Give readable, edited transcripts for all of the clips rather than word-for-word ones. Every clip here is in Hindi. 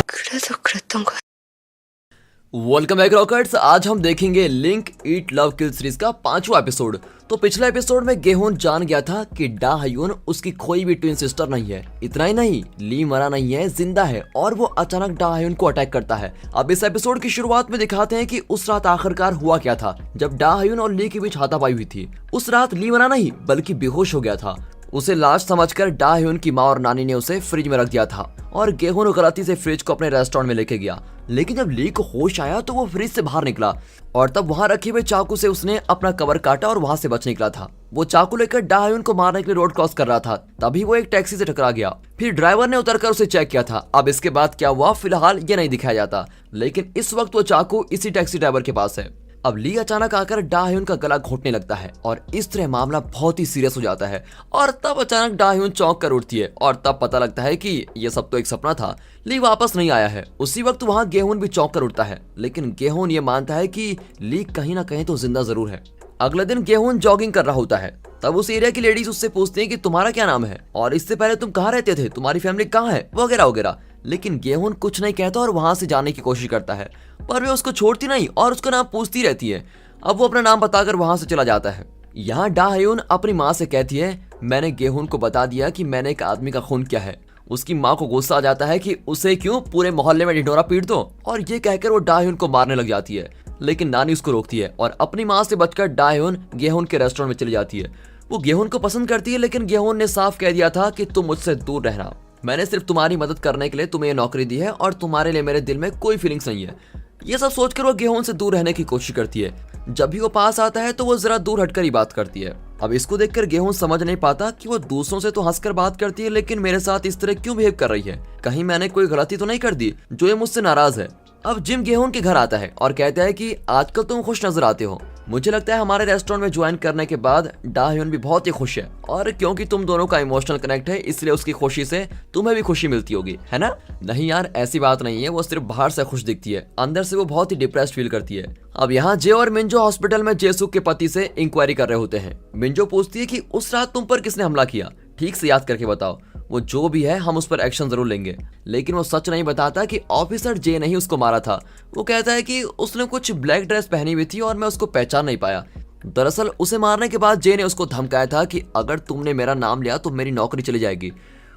그래서 그랬던 거야. Welcome back rockets. आज हम देखेंगे link eat love kill series का 5वां एपिसोड। तो पिछले एपिसोड में गेहोन जान गया था कि डा हयून उसकी कोई भी ट्विन सिस्टर नहीं है। इतना ही नहीं, ली मरा नहीं है, जिंदा है और वो अचानक डा हयून को अटैक करता है। अब इस एपिसोड की शुरुआत में दिखाते हैं कि उस रात आखिरकार हुआ क्या था जब डा हयून और ली के बीच हाथापाई हुई थी। उस रात ली मरा नहीं बल्कि बेहोश हो गया था। उसे लाश समझकर डा हयून की माँ और नानी ने उसे फ्रिज में रख दिया था और गेहोन गलती से फ्रिज को अपने रेस्टोरेंट में लेके गया। लेकिन जब ली को होश आया तो वो फ्रिज से बाहर निकला और तब वहां रखे हुए चाकू से उसने अपना कवर काटा और वहां से बच निकला था। वो चाकू लेकर डा हयून को मारने के लिए रोड क्रॉस कर रहा था, तभी वो एक टैक्सी से टकरा गया। फिर ड्राइवर ने उतरकर उसे चेक किया था। अब इसके बाद क्या हुआ फिलहाल ये नहीं दिखाया जाता, लेकिन इस वक्त वो चाकू इसी टैक्सी ड्राइवर के पास है। अब ली अचानक आकर डा हयून का गला घोटने लगता है और इस तरह मामला बहुत ही सीरियस हो जाता है। और तब अचानक डा हयून चौंक कर उठती है और तब पता लगता है कि ये सब तो एक सपना था, ली वापस नहीं आया है। उसी वक्त वहाँ गेहून भी चौंक कर उठता है, लेकिन गेहून ये मानता है कि ली कहीं ना कहीं तो जिंदा जरूर है। अगले दिन गेहून जॉगिंग कर रहा होता है, तब उस एरिया की लेडीज उससे पूछती हैं कि तुम्हारा क्या नाम है और इससे पहले तुम कहाँ रहते थे, तुम्हारी फैमिली कहाँ है, वगैरह वगैरह। लेकिन गेहून कुछ नहीं कहता और वहां से जाने की कोशिश करता है, पर वे उसको छोड़ती नहीं और उसका नाम पूछती रहती है। अब वो अपना नाम बताकर वहां से चला जाता है। यहाँ डा हयून अपनी माँ से कहती है, मैंने गेहून को बता दिया कि मैंने एक आदमी का खून किया है। उसकी माँ को गुस्सा आ जाता है कि उसे क्यों पूरे मोहल्ले में ढिंढोरा पीट दो, और ये कहकर वो डा हयून को मारने लग जाती है। लेकिन नानी उसको रोकती है और अपनी माँ से बचकर डा हयून गेहून के रेस्टोरेंट में चली जाती है। वो गेहून को पसंद करती है, लेकिन गेहून ने साफ कह दिया था कि तुम मुझसे दूर रहना, मैंने सिर्फ तुम्हारी मदद करने के लिए तुम्हें ये नौकरी दी है और तुम्हारे लिए मेरे दिल में कोई फीलिंग्स नहीं है। ये सब सोचकर वो गेहून से दूर रहने की कोशिश करती है। जब भी वो पास आता है तो वो जरा दूर हटकर ही बात करती है। अब इसको देखकर गेहून समझ नहीं पाता कि वो दूसरों से तो हंसकर बात करती है, लेकिन मेरे साथ इस तरह क्यों बिहेव कर रही है, कहीं मैंने कोई गलती तो नहीं कर दी जो ये मुझसे नाराज है। अब जिम गेहून के घर आता है और कहता है कि आजकल तुम खुश नजर आते हो। मुझे लगता है हमारे रेस्टोरेंट में ज्वाइन करने के बाद डा हयून भी बहुत ही खुश है, और क्योंकि तुम दोनों का इमोशनल कनेक्ट है इसलिए उसकी खुशी से तुम्हें भी खुशी मिलती होगी, है ना? नहीं यार, ऐसी बात नहीं है, वो सिर्फ बाहर से खुश दिखती है, अंदर से वो बहुत ही डिप्रेस्ड फील करती है। अब यहाँ जे और मिंजो हॉस्पिटल में जेसुक के पति से इंक्वायरी कर रहे होते हैं। मिंजो पूछती है कि उस रात तुम पर किसने हमला किया, ठीक से याद करके बताओ, वो जो भी है हम उस पर एक्शन जरूर लेंगे। लेकिन वो सच नहीं बताता कि ऑफिसर जे ने ही उसको मारा था। वो कहता है कि उसने कुछ ब्लैक ड्रेस पहनी हुई थी और मैं उसको पहचान नहीं पाया। दरअसल उसे मारने के बाद जे ने उसको धमकाया था कि अगर तुमने मेरा नाम लिया तो मेरी नौकरी चली जाएगी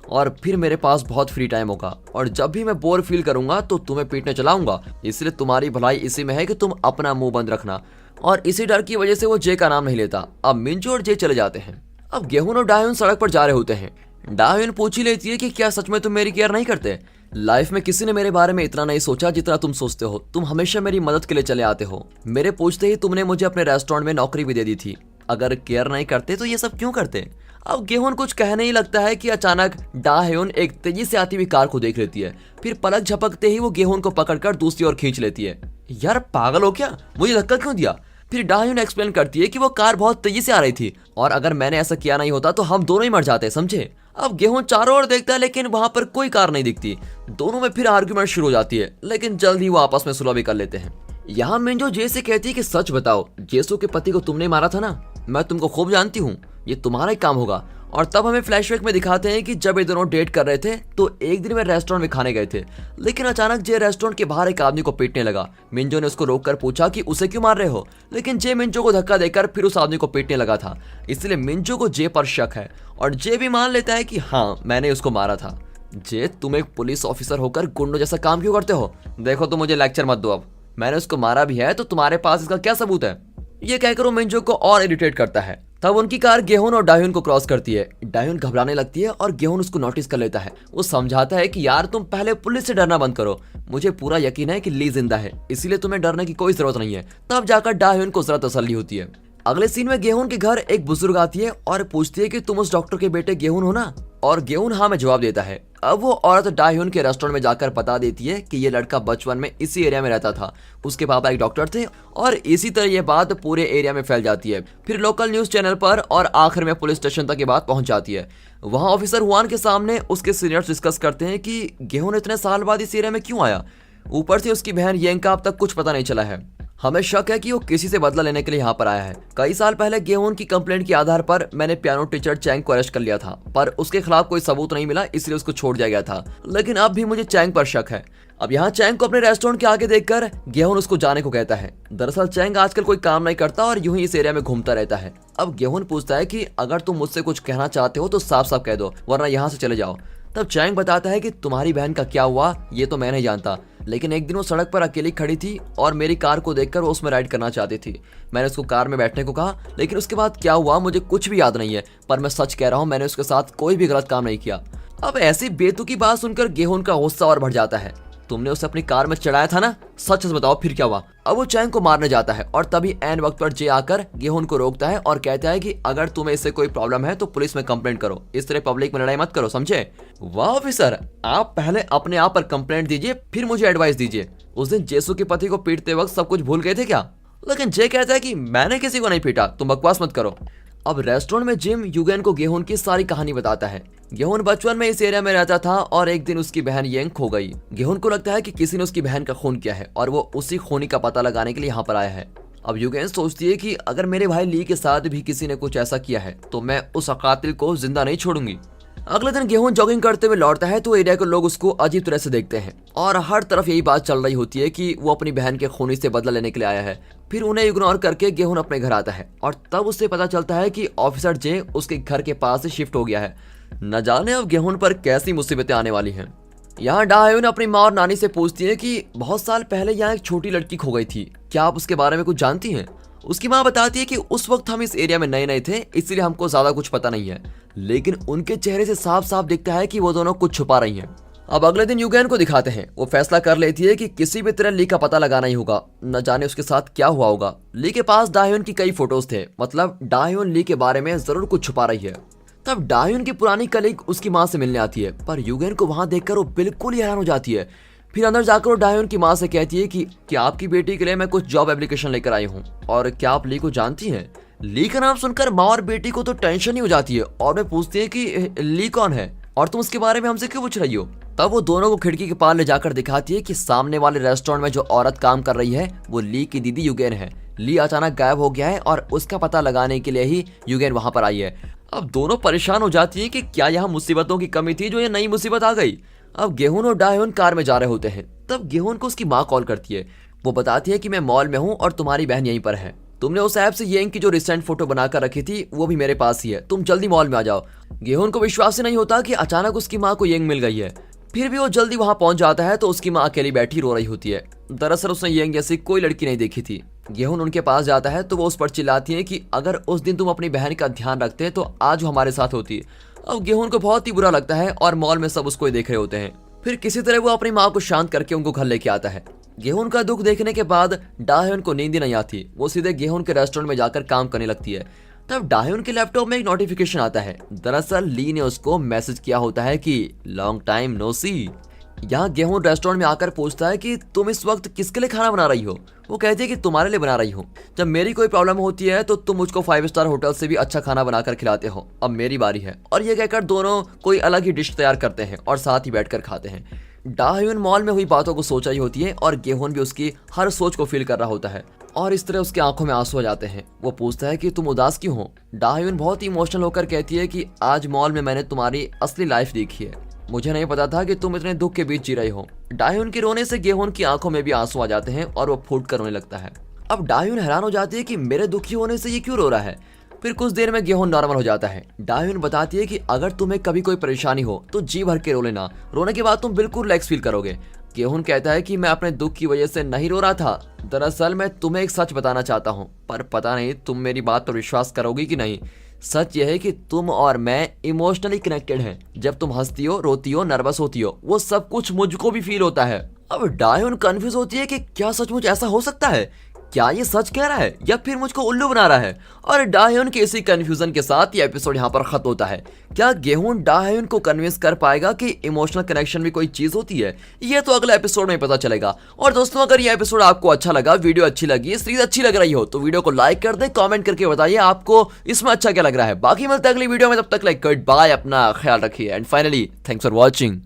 और फिर मेरे पास बहुत फ्री टाइम होगा, और जब भी मैं बोर फील करूंगा तो तुम्हें पीटने चलाऊंगा। इसलिए तुम्हारी भलाई इसी में है कि तुम अपना मुंह बंद रखना। और इसी डर की वजह से वो जे का नाम नहीं लेता। अब मिंजो और जे चले जाते हैं। अब गेहून और डा हयून सड़क पर जा रहे होते हैं। डा हयून पूछ ही लेती है कि क्या सच में तुम मेरी केयर नहीं करते? लाइफ में किसी ने मेरे बारे में इतना नहीं सोचा जितना तुम सोचते हो। तुम हमेशा मेरी मदद के लिए चले आते हो। मेरे पूछते ही तुमने मुझे अपने रेस्टोरेंट में नौकरी भी दे दी थी। अगर केयर नहीं करते तो ये सब क्यों करते? अब गेहून कुछ कहने ही लगता है कि अचानक डा हयून एक तेजी से आती हुई कार को देख लेती है। फिर पलक झपकते ही वो गेहून को पकड़कर दूसरी ओर खींच लेती है। यार पागल हो क्या, मुझे धक्का क्यों दिया? फिर डा हयून एक्सप्लेन करती है कि वो कार बहुत तेजी से आ रही थी और अगर मैंने ऐसा किया नहीं होता तो हम दोनों ही मर जाते, समझे? अब गेहूं चारों ओर देखता है लेकिन वहां पर कोई कार नहीं दिखती। दोनों में फिर आर्ग्यूमेंट शुरू हो जाती है, लेकिन जल्द ही वो आपस में सुलह भी कर लेते हैं। यहाँ मिंजो जे से कहती है कि सच बताओ, जेसु के पति को तुमने मारा था ना? मैं तुमको खूब जानती हूँ, ये तुम्हारा ही काम होगा। और तब हमें फ्लैशबैक में दिखाते हैं कि जब ये दोनों डेट कर रहे थे तो एक दिन वे रेस्टोरेंट में खाने गए थे, लेकिन अचानक जे रेस्टोरेंट के बाहर एक आदमी को पीटने लगा। मिंजो ने उसको रोककर पूछा कि उसे क्यों मार रहे हो, लेकिन जे मिंजो को धक्का देकर फिर उस आदमी को पीटने लगा था। इसलिए मिंजो को जे पर शक है और जे भी मान लेता है कि हाँ मैंने उसको मारा था। जे, तुम एक पुलिस ऑफिसर होकर गुंडों जैसा काम क्यों करते हो? देखो तुम मुझे लेक्चर मत दो, अब मैंने उसको मारा भी है तो तुम्हारे पास इसका क्या सबूत है? ये कहकर वो मिंजो को और इरिटेट करता है। तब उनकी कार गेहून और डा हयून को क्रॉस करती है। डा हयून घबराने लगती है और गेहून उसको नोटिस कर लेता है। वो समझाता है कि यार तुम पहले पुलिस से डरना बंद करो, मुझे पूरा यकीन है कि ली जिंदा है, इसीलिए तुम्हें डरने की कोई जरूरत नहीं है। तब जाकर डा हयून को जरा तसल्ली होती है। अगले सीन में गेहून के घर एक बुजुर्ग आती है और पूछती है कि तुम उस डॉक्टर के बेटे गेहून हो ना? और गेहून हाँ में जवाब देता है। अब वो औरत डा हयून के रेस्टोरेंट में जाकर बता देती है कि ये लड़का बचपन में इसी एरिया में रहता था, उसके पापा एक डॉक्टर थे, और इसी तरह ये बात पूरे एरिया में फैल जाती है। फिर लोकल न्यूज चैनल पर और आखिर में पुलिस स्टेशन तक ये बात पहुंच जाती है। वहां ऑफिसर हुआन के सामने उसके सीनियर्स डिस्कस करते हैं कि गेहून इतने साल बाद इस एरिया में क्यों आया। ऊपर से उसकी बहन येंग का अब तक कुछ पता नहीं चला है। हमें शक है कि वो किसी से बदला लेने के लिए यहाँ पर आया है। कई साल पहले गेहून की कंप्लेंट के आधार पर मैंने पियानो टीचर चैंग को अरेस्ट कर लिया था, पर उसके खिलाफ कोई सबूत नहीं मिला, इसलिए उसको छोड़ दिया गया था। लेकिन अब भी मुझे चैंग पर शक है। अब यहाँ चैंग को अपने रेस्टोरेंट के आगे देखकर गेहून उसको जाने को कहता है। दरअसल चैंग आजकल कोई काम नहीं करता और यूं ही इस एरिया में घूमता रहता है। अब गेहून पूछता है कि अगर तुम मुझसे कुछ कहना चाहते हो तो साफ साफ कह दो, वरना यहाँ से चले जाओ। तब चैंग बताता है कि तुम्हारी बहन का क्या हुआ ये तो मैं नहीं जानता, लेकिन एक दिन वो सड़क पर अकेली खड़ी थी और मेरी कार को देखकर वो उसमें राइड करना चाहती थी। मैंने उसको कार में बैठने को कहा, लेकिन उसके बाद क्या हुआ मुझे कुछ भी याद नहीं है, पर मैं सच कह रहा हूँ मैंने उसके साथ कोई भी गलत काम नहीं किया। अब ऐसी बेतुकी बात सुनकर गेहून का गुस्सा और बढ़ जाता है। तुमने उसे अपनी कार में चढ़ाया था ना, सच सच बताओ फिर क्या हुआ। अब वो चैंग को मारने जाता है और तभी ऐन वक्त पर जे आकर गेहून को रोकता है और कहता है कि अगर तुम्हें इससे कोई प्रॉब्लम है तो पुलिस में कंप्लेंट करो, इस तरह पब्लिक में लड़ाई मत करो, समझे। वाह ऑफिसर, आप पहले अपने आप पर कंप्लेंट दीजिए फिर मुझे एडवाइस दीजिए। उस दिन जेसू के पति को पीटते वक्त सब कुछ भूल गए थे क्या। लेकिन जे कहता है कि मैंने किसी को नहीं पीटा, तुम बकवास मत करो। अब रेस्टोरेंट में जिम यूगेन को गेहून की सारी कहानी बताता है। गेहून बचपन में इस एरिया में रहता था और एक दिन उसकी बहन येंग खो गई। गेहून को लगता है कि किसी ने उसकी बहन का खून किया है और वो उसी खूनी का पता लगाने के लिए यहाँ पर आया है। अब यूगेन सोचती है कि अगर मेरे भाई ली के साथ भी किसी ने कुछ ऐसा किया है तो मैं उस कातिल को जिंदा नहीं छोड़ूंगी। अगले दिन गेहून जॉगिंग करते हुए लौटता है तो एरिया के लोग उसको अजीब तरह से देखते हैं और हर तरफ यही बात चल रही होती है कि वो अपनी बहन के खूनी से बदला लेने के लिए आया है। फिर उन्हें इग्नोर करके गेहून अपने घर आता है और तब उससे पता चलता है कि ऑफिसर जे उसके घर के पास से शिफ्ट हो गया है। न जाने अब गेहून पर कैसी मुसीबतें आने वाली हैं। यहाँ डाहयून अपनी माँ और नानी से पूछती है कि बहुत साल पहले यहाँ एक छोटी लड़की खो गई थी, क्या आप उसके बारे में कुछ जानती हैं। उसकी माँ बताती है कि उस वक्त हम इस एरिया में नए नए थे, इसलिए हमको ज्यादा कुछ पता नहीं है, लेकिन उनके चेहरे से साफ साफ दिखता है कि वो दोनों कुछ छुपा रही हैं। अब अगले दिन यूगेन को दिखाते हैं। वो फैसला कर लेती है कि किसी भी तरह ली का पता लगाना ही होगा, न जाने उसके साथ क्या हुआ होगा। ली के पास डाहयून की कई फोटोज थे, मतलब डाहयून ली के बारे में जरूर कुछ छुपा रही है। तब डाहयून की पुरानी कलीग उसकी माँ से मिलने आती है, पर यूगेन को वहां देखकर वो बिल्कुल ही हैरान हो जाती है। फिर अंदर जाकर वो डाहयून की माँ से कहती है कि आपकी बेटी के लिए मैं कुछ जॉब एप्लीकेशन लेकर आई हूँ और क्या आप ली को जानती हैं। ली का नाम सुनकर माँ और बेटी को तो टेंशन ही हो जाती है और वे पूछती है कि ली कौन है और तुम उसके बारे में हमसे क्यों पूछ रही हो। तब वो दोनों को खिड़की के पार ले जाकर दिखाती है कि सामने वाले रेस्टोरेंट में जो औरत काम कर रही है वो ली की दीदी यूगेन है। ली अचानक गायब हो गया है और उसका पता लगाने के लिए ही यूगेन वहां पर आई है। अब दोनों परेशान हो जाती है कि क्या यहाँ मुसीबतों की कमी थी जो ये नई मुसीबत आ गई। अब गेहून और डाहयून कार में जा रहे होते हैं। तब गेहून को उसकी माँ कॉल करती है। वो बताती है कि मैं मॉल में हूँ और तुम्हारी बहन यहीं पर है। तुमने उस ऐप से येंग की जो रिसेंट फोटो बनाकर रखी थी वो भी मेरे पास ही है, तुम जल्दी मॉल में आ जाओ। गेहून को विश्वास ही नहीं होता कि अचानक उसकी माँ को येंग मिल गई है। फिर भी वो जल्दी वहां पहुंच जाता है तो उसकी माँ अकेली बैठी रो रही होती है। दरअसल उसने येंग जैसी कोई लड़की नहीं देखी थी। गेहून उनके पास जाता है तो वो उस पर चिल्लाती है कि अगर उस दिन तुम अपनी बहन का ध्यान रखते तो आज वो हमारे साथ होती। अब गेहून को बहुत ही बुरा लगता है और मॉल में सब उसको ही देख रहे होते हैं। फिर किसी तरह वो अपनी माँ को शांत करके उनको घर लेके आता है। गेहून का दुख देखने के बाद डाहयून को नींद ही नहीं आती। वो सीधे गेहून के रेस्टोरेंट में जाकर काम करने लगती है। तब डाहयून के लैपटॉप में एक नोटिफिकेशन आता है। दरअसल ली ने उसको मैसेज किया होता है कि लॉन्ग टाइम नो सी। यहाँ गेहून रेस्टोरेंट में आकर पूछता है कि तुम इस वक्त किसके लिए खाना बना रही हो। वो कहती है कि तुम्हारे लिए बना रही हूँ। जब मेरी कोई प्रॉब्लम होती है तो तुम मुझको 5 स्टार होटल से भी अच्छा खाना बनाकर खिलाते हो, अब मेरी बारी है। और ये कहकर दोनों कोई अलग ही डिश तैयार करते हैं और साथ ही बैठकर खाते हैं। डाहयून मॉल में हुई बातों को सोच रही होती है और गेहून भी उसकी हर सोच को फील कर रहा होता है और इस तरह उसकी आंखों में आंसू आ जाते हैं। वो पूछता है कि तुम उदास क्यों हो। डाहयून बहुत ही इमोशनल होकर कहती है कि आज मॉल में मैंने तुम्हारी असली लाइफ देखी है, मुझे नहीं पता था कि तुम इतने दुख के बीच जी रहे हो। डाहयून के रोने से गेहून की आंखों में भी आंसू आ जाते हैं और वो फूट कर रोने लगता है। अब डाहयून हैरान हो जाती है कि मेरे दुखी होने से ये क्यों रो रहा है। फिर कुछ देर में गेहून नॉर्मल हो जाता है। डाहयून बताती है कि अगर तुम्हें कभी कोई परेशानी हो तो जी भर के रो लेना, रोने के बाद तुम बिल्कुल रिलैक्स फील करोगे। गेहून कहता है कि मैं अपने दुख की वजह से नहीं रो रहा था, दरअसल मैं तुम्हें एक सच बताना चाहता हूँ, पर पता नहीं तुम मेरी बात पर विश्वास करोगी कि नहीं। सच यह है कि तुम और मैं इमोशनली कनेक्टेड हैं। जब तुम हंसती हो, रोती हो, नर्वस होती हो, वो सब कुछ मुझको भी फील होता है। अब डाहयून कंफ्यूज होती है कि क्या सचमुच ऐसा हो सकता है, क्या ये सच कह रहा है या फिर मुझको उल्लू बना रहा है। और डाहयून के इसी कंफ्यूजन के साथ ये एपिसोड यहाँ पर खत्म होता है। क्या गेहून डाहयून को कन्विंस कर पाएगा कि इमोशनल कनेक्शन भी कोई चीज होती है, ये तो अगले एपिसोड में पता चलेगा। और दोस्तों अगर ये एपिसोड आपको अच्छा लगा, वीडियो अच्छी लगी, सीरीज अच्छी लग रही हो तो वीडियो को लाइक कर दे, कमेंट करके बताइए आपको इसमें अच्छा क्या लग रहा है। बाकी मिलते हैं अगली वीडियो में, तब तक लाइक गुड बाय, अपना ख्याल रखिए and finally thanks for watching.